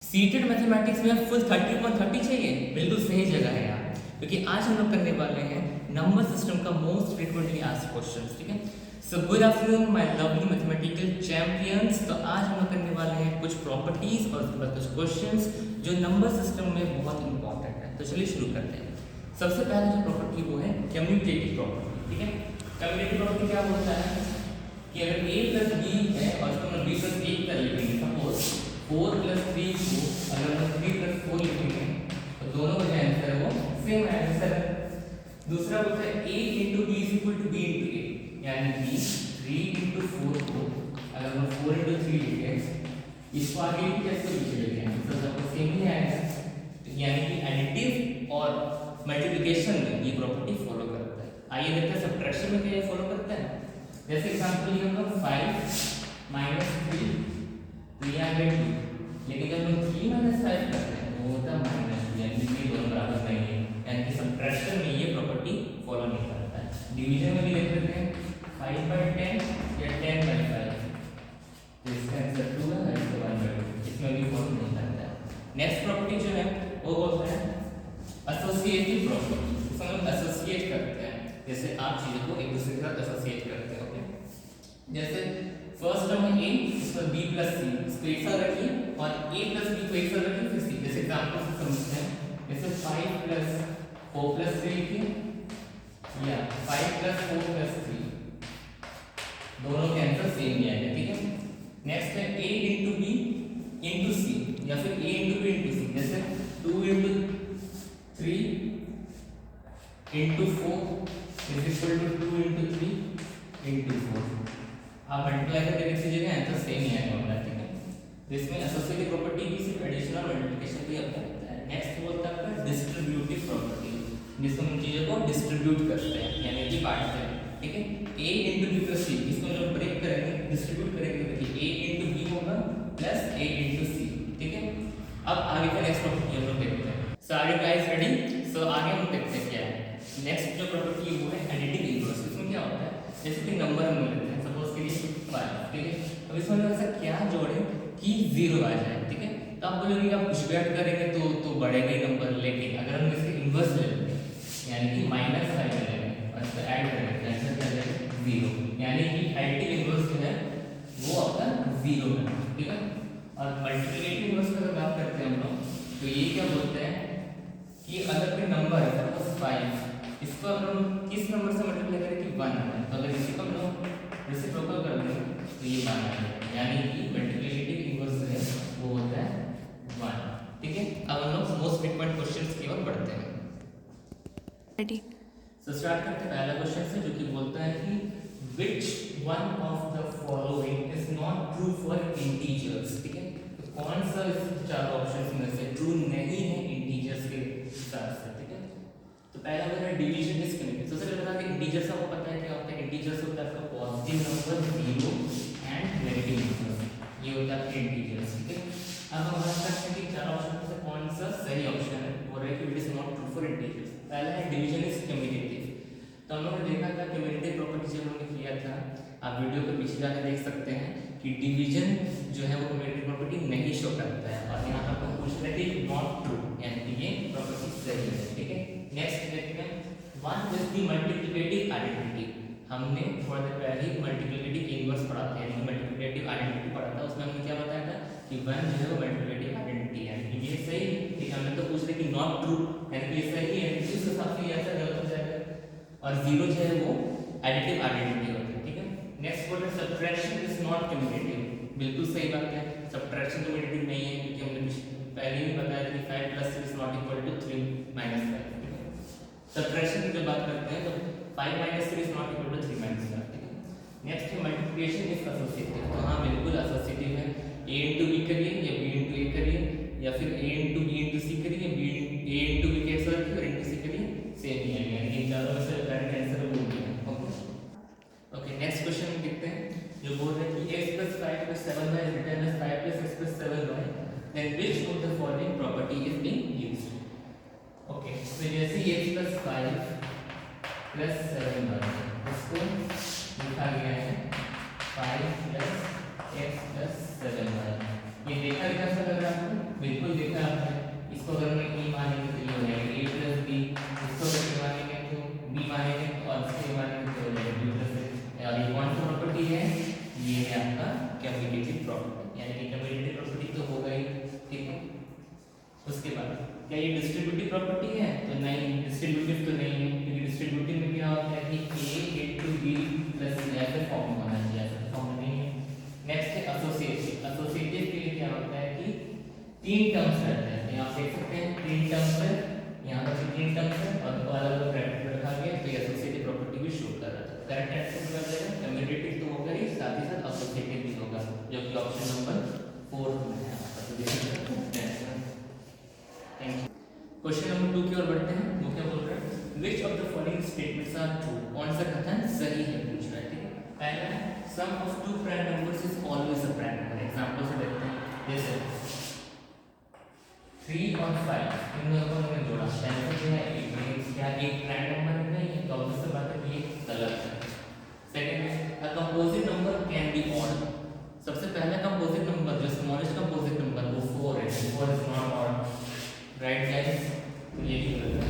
Seated mathematics में full 30/30 चाहिए, बिल्कुल सही जगह है यार, क्योंकि आज हम लोग करने वाले हैं नंबर सिस्टम का मोस्ट फ्रीक्वेंटली आस्क्ड क्वेश्चंस। ठीक है, so good afternoon my lovely mathematical champions. तो आज हम लोग करने वाले हैं कुछ प्रॉपर्टीज और उसके बाद कुछ क्वेश्चंस जो नंबर सिस्टम में बहुत इंपॉर्टेंट है। तो चलिए शुरू करते हैं। सबसे पहले जो प्रॉपर्टी वो है कम्यूटेटिव प्रॉपर्टी। ठीक है, कम्यूटेटिव प्रॉपर्टी क्या बोलता है कि अगर a प्लस b है और उसको हम b प्लस 1 कर लेंगे, सपोज 4 प्लस 3 को अगर हम 3 प्लस 4 लिखेंगे तो दोनों का जो आंसर है वो सेम आंसर है। दूसरा बोलता है a into B is equal to b into A, यानी कि 3 इंटू 4 को अगर हम 4 इंटू 3 लिखें इसको आगे कैसे पीछे लेके आएंगे तो सबको सेम ही आएगा। यानी कि एडिटिव और मल्टीप्लिकेशन में ये प्रॉपर्टी फॉलो करता है। आइए देखते हैं सब्ट्रैक्शन में क्या ये फॉलो करता है। जैसे एग्जांपल लिए हम लोग 5 माइनस 3 तो ये आ गया 2, लेकिन जब हम 3 माइनस 5 करते हैं तो वो होता है माइनस 2, यानी कि दोनों बराबर नहीं है, यानी कि सब्ट्रैक्शन में ये प्रॉपर्टी फॉलो नहीं करता है। डिवीजन में भी देख लेते हैं 5/10 या 10/5, तो इसका आंसर 2 है, इसका 1/2, इसमें भी फॉलो नहीं करता है। नेक्स्ट प्रॉपर्टी जो है वो बोलता है एसोसिएटिव प्रॉपर्टी। इसमें हम एसोसिएट करते हैं, जैसे आप चीजों को एक दूसरे के साथ एसोसिएट करते हैं। जैसे फर्स्ट टर्म है a, इसमें b प्लस c, इसको एक साथ रखिए और a प्लस b को एक साथ रखिए फिर c। जैसे एग्जांपल से समझते हैं, जैसे 5 प्लस 4 प्लस 3 लिखिए या 5 प्लस 4 प्लस 3, दोनों के आंसर सेम ही आएगा। ठीक है, नेक्स्ट है a into b into c या फिर a into b into c। जैसे 2 into 3 into 4 is equal to 2 into 3 into 4। आप मल्टीप्लाई करके देख लीजिएगा आंसर सेम ही आएगा हमारा। ठीक है, तो इसमें एसोसिएटिव प्रॉपर्टी की सिर्फ एडिशन और मल्टीप्लिकेशन भी अप्लाई होता है। नेक्स्ट बोलता है आपका डिस्ट्रीब्यूटिव प्रॉपर्टी, जिसमें हम चीजों को डिस्ट्रीब्यूट करते हैं, यानी कि बांटते हैं। ठीक है, a इंटू बी प्लस सी, इसको जब ब्रेक करेंगे डिस्ट्रीब्यूट करेंगे तो देखिए a इंटू बी होगा प्लस a इंटू सी। ठीक है, अब आगे का नेक्स्ट प्रॉपर्टी हम लोग देखते हैं। सो आर यू गाइस रेडी? सो आगे हम देखते हैं क्या है। नेक्स्ट जो प्रॉपर्टी है वो है एडिटिव इनवर्स। इसमें क्या होता है, जैसे कि नंबर हम लेते हैं सपोज के लिए 5। ठीक है, अब इसमें हम ऐसा क्या जोड़ें कि 0 आ जाए। ठीक है, तो आप बोलोगे आप कुछ भी ऐड करेंगे तो बढ़ेगा ही नंबर, लेकिन अगर हम इसके इनवर्स ले लेंगे यानी कि -5 ले लेंगे और इसको ऐड करेंगे तो आंसर क्या आ जाएगा 0, यानी कि एडिटिव इनवर्स जो है वो आपका 0 है। ठीक है, और मल्टीप्लिकेटिव इनवर्स की अगर बात करते हैं हम लोग तो ये क्या बोलते हैं कि अगर कोई नंबर है सपोज 5, इसको अगर हम किस नंबर से मल्टीप्लाई करें कि 1 है, तो अगर इसी को हम लोग रेसिप्रोकल कर दें तो ये 1 आ जाएगा, यानी कि मल्टीप्लिकेटिव इनवर्स है वो होता है 1। ठीक है, अब हम लोग मोस्ट फ्रीक्वेंट क्वेश्चंस की ओर बढ़ते हैं। रेडी। सो स्टार्ट करते हैं पहला क्वेश्चन से, जो कि बोलता है कि which one of the following is not true for integers. ठीक है, तो कौन सा इस चार ऑप्शंस में से ट्रू नहीं है इंटीजर्स के हिसाब से। ठीक है, तो पहला वाला डिवीजन डिस्क्रिमिनेट। सबसे पहले बता दें इंटीजर्स आपको पता है क्या होता है। इंटीजर्स होता है आपका positive number 0 and negative number, ये होता है आपके इंटीजर्स। ठीक है, अब हम बात करते हैं कि चार ऑप्शन में से कौन सा सही ऑप्शन है। बोल रहे हैं कि it is not true for integers. पहला है डिवीजन इज कम्यूटेटिव। तो हम लोग ने देखा था कम्यूटेटिव प्रॉपर्टी जब हमने किया था, आप वीडियो के पीछे जाकर देख सकते हैं कि डिवीजन जो है वो कम्यूटेटिव प्रॉपर्टी नहीं शो करता है, और यहाँ पर पूछ रहे थे नॉट ट्रू, यानी कि ये प्रॉपर्टी सही है। ठीक है, नेक्स्ट देखते हैं one is the multiplicative identity. हमने थोड़ा देर पहले ही मल्टीप्लिकेटिव इनवर्स पढ़ा था, यानी मल्टीप्लिकेटिव आइडेंटिटी पढ़ा था। उसमें हमने क्या बताया था कि वन जो है वो मल्टीप्लिकेटिव आइडेंटिटी है, यानी कि ये सही है। ठीक है, हमने तो पूछ रहे कि नॉट ट्रू, यानी कि ये सही है, इस हिसाब से ये आंसर गलत हो जाएगा, और 0 जो है वो एडिटिव आइडेंटिटी होती है। ठीक है, नेक्स्ट बोलते हैं सब्ट्रैक्शन इज नॉट कम्यूटेटिव। बिल्कुल सही बात है, सब्ट्रैक्शन कम्यूटेटिव नहीं है, क्योंकि हमने पहले ही बताया था कि 5 plus 6 is not equal to 3 minus 5। Subtraction की जब बात करते हैं तो 5 minus 3 is not equal to 3 minus 5। ठीक है, नेक्स्ट है मल्टीप्लिकेशन इज एसोसिएटिव। तो हाँ बिल्कुल एसोसिएटिव है, a इंटू बी करिए या b इंटू a करिए या फिर a into b into c करिए, a इंटू b के साथ रखिए और इंटू c करिए, सेम ही आएगा, यानी इन चारों में से करेक्ट आंसर वो ही है। ओके, नेक्स्ट क्वेश्चन देखते हैं जो बोल रहे हैं कि x plus 5 plus 7y is written as 5 plus x plus 7y, then which of the following property is being used? Okay, तो जैसे x plus 5 plus 7y, इसको लिखा गया है 5 plus x plus 7y। ये देखा कैसा लग रहा है आपको? बिल्कुल उसके बाद क्या ये डिस्ट्रीब्यूटिव प्रॉपर्टी है? तो नहीं, डिस्ट्रीब्यूटिव तो नहीं है, क्योंकि डिस्ट्रीब्यूटिव में क्या होता है कि a into b plus c ऐसे फॉर्म में होना चाहिए, ऐसे फॉर्म में नहीं है। नेक्स्ट है एसोसिएटिव। एसोसिएटिव के लिए क्या होता है कि तीन टर्म्स रहते हैं, यहाँ देख सकते हैं तीन टर्म्स है, यहाँ पर भी तीन टर्म्स है और उनको अलग अलग ब्रैकेट में रखा गया, तो ये एसोसिएटिव प्रॉपर्टी भी शो कर रहा है। करेक्ट आंसर क्या हो जाएगा? कम्यूटेटिव तो होगा ही, साथ ही साथ एसोसिएटिव भी होगा, जो कि ऑप्शन नंबर 4 में है। क्वेश्चन नंबर 2 की ओर बढ़ते हैं। वो क्या बोल रहा है? Which of the following statements are true? कौन सा कथन सही है पूछ रहा है, ठीक है। पहला है sum of two prime numbers is always a prime number। Example से देखते हैं, जैसे 3 और 5 इन दोनों को हमने जोड़ा, ऐसा जो है क्या एक प्राइम नंबर है? नहीं, तो ऑब्वियस सी बात है कि ये गलत है। सेकंड है a composite number can be odd। सबसे पहला कंपोजिट नंबर जो स्मॉलेस्ट कंपोजिट नंबर वो 4 है, 4 is not odd, right guys? तो ये भी गलत है।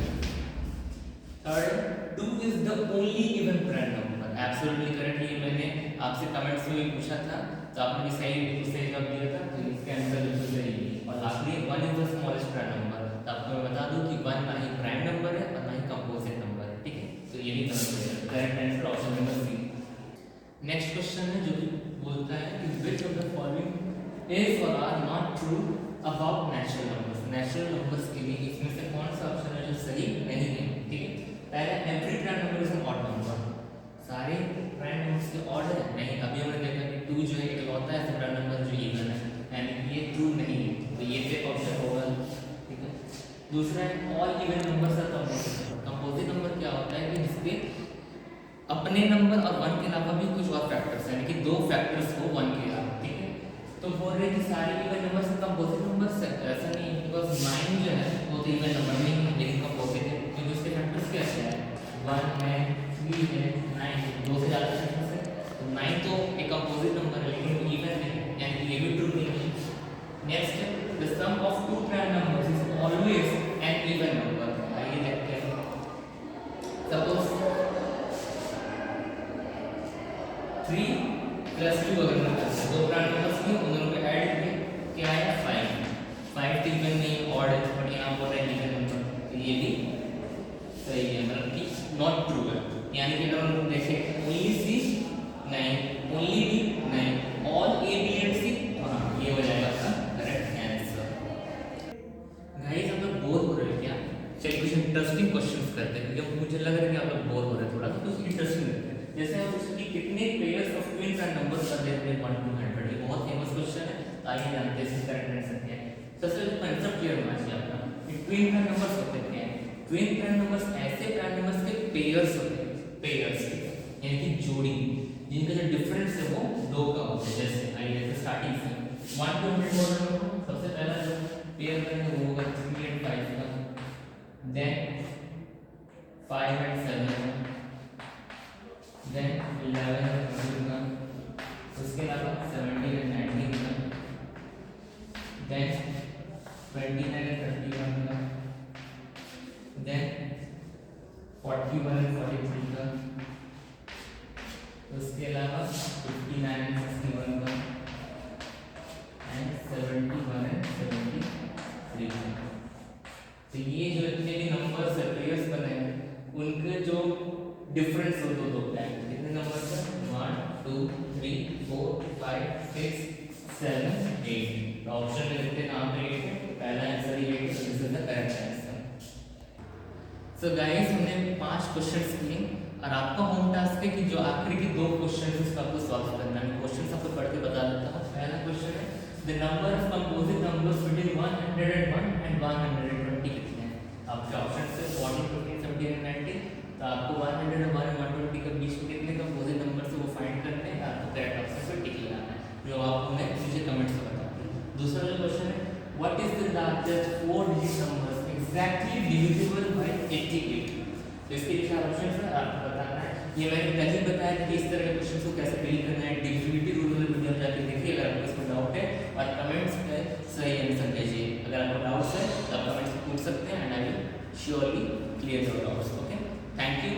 Third 2 is the only even prime number. Absolutely correct, ये मैंने आपसे कमेंट्स में भी पूछा था, तो आपने भी सही बिल्कुल सही जवाब दिया था, तो इसका आंसर बिल्कुल सही है। और आखिरी 1 is the smallest prime number, तो आपको मैं बता दूं कि 1 ना ही प्राइम नंबर है और ना ही कंपोजिट नंबर है, ठीक है। तो ये भी गलत है, correct answer option number C. Next question है जो कि बोलता है कि which of the following is or are not true about natural numbers। Natural numbers के लिए इसमें से कौन सा ऑप्शन है जो सही नहीं है, ठीक है। पहला every prime number is an odd number. सारे प्राइम नंबर्स के ऑड है? नहीं, अभी हमने देखा कि 2 जो है इकलौता ऐसा प्राइम नंबर जो इवन है, यानी ये ट्रू नहीं है, तो ये पे ऑप्शन होगा, ठीक है। दूसरा है all even numbers are composite. Composite number क्या होता है कि जिसके अपने नंबर और 1 के अलावा भी कुछ और फैक्टर्स हैं, यानी कि 2 फैक्टर्स हो 1 के अलावा, ठीक है। तो बोल रहे कि सारे इवन नंबर्स कंपोजिट नंबर्स है, ऐसा नहीं है, बिकॉज़ 9 जो है वो तो इवन नंबर नहीं है लेकिन कंपोजिट है, क्योंकि उसके फैक्टर्स क्या है? 1 है, 3 है, 9 है, 2 से ज़्यादा फैक्टर्स है, तो 9 तो एक कंपोजिट नंबर है लेकिन वो इवन है, यानी कि ये भी ट्रू नहीं है। नेक्स्ट है the sum of two prime numbers is always an even number. आइए देखते हैं, सपोज 3 प्लस 2 अगर मैं करता हूं, दो प्राइम नंबर्स की उन दोनों को ऐड किया, क्या आया? 5। 5 तो इवन नहीं, ऑड है, बट यहाँ बोल रहा है इवन नंबर, तो ये भी सही है, मतलब कि नॉट ट्रू है। यानी कि अगर हम देखें ओनली सी नहीं, ओनली बी नहीं, ऑल ए बी एंड सी, हाँ ये हो जाएगा आपका करेक्ट आंसर। गाइस आप लोग बोर हो रहे हैं क्या? चलिए कुछ इंटरेस्टिंग क्वेश्चंस करते हैं, क्योंकि मुझे लग रहा है कि आप लोग बोर हो रहे हैं थोड़ा, तो कुछ इंटरेस्टिंग करते हैं। जैसे हम उसकी कितने pairs of twins and numbers are there in 1 to 100। ये बहुत फेमस क्वेश्चन है, आइए जानते हैं इसका करेक्ट आंसर क्या है। सबसे पहले कांसेप्ट क्लियर होना चाहिए आपका कि ट्विन प्राइम नंबर्स होते क्या हैं। ट्विन प्राइम नंबर्स ऐसे प्राइम नंबर्स के पेयर्स होते हैं, पेयर्स यानी कि जोड़ी, जिनका जो डिफरेंस है वो 2 का होता है। जैसे आइए देखते स्टार्टिंग से 1 to 100 बोल रहे हो, सबसे पहला जो पेयर बनेगा वो होगा 3 and 5 का, देन 5 and 7 का, देन 11 and 2 का, उसके अलावा 17 and 19 का, देन 29 and 31 का, देन 41 and 43 का, उसके अलावा 59 and 61 का, एंड 71 and 73 का। तो ये जो इतने भी नंबर्स है, पेयर्स बने हैं, उनके जो डिफरेंस हो दो कितने नंबर्स हैं? 1 2 3 4 5 6 7 8। ऑप्शन में लिखते हैं नाम पे 8 है, पहला आंसर ही 8 है, this is the correct answer. So guys हमने 5 क्वेश्चंस किए और आपका होम टास्क है कि जो आखिरी के 2 क्वेश्चन है उसका आपको सॉल्व करना है। क्वेश्चन आपको पढ़ के बता देता हूं। पहला क्वेश्चन है the number of composite numbers between 101 and 120 कितने हैं? आपके ऑप्शन से 40 15 17 and 19, तो आपको 101 और 120 के बीच में कितने कंपोजिट नंबर से वो फाइंड करने हैं, आपको करेक्ट ऑप्शन पे टिक लगाना है, जो आपको मैं नीचे कमेंट्स में बताऊंगा। दूसरा जो क्वेश्चन है what is the largest 4 digit number exactly divisible by 88? तो इसके लिए 4 ऑप्शंस है, आपको बताना है। ये मैंने पहले ही बताया कि इस तरह के क्वेश्चंस को कैसे डील करना है, डिविजिबिलिटी रूल वाले वीडियो में जाके देखिए अगर आपको इसमें डाउट है, और कमेंट्स में सही आंसर भेजिए। अगर आपको डाउट्स है तो आप कमेंट्स में पूछ सकते हैं and I will surely clear your doubts. Okay, thank you.